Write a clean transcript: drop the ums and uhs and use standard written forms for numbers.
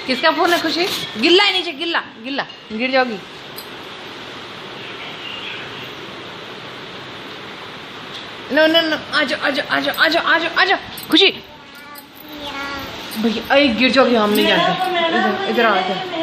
किसका फोन है खुशी? गिल्ला है नीचे, गिल्ला गिल्ला, गिर जाओगी। नो नो नो, आजो आजो आजो आजो आजो आजो खुशी। भैया अरे गिर जाओगी, हम नहीं जानते। इधर इधर आओ, इधर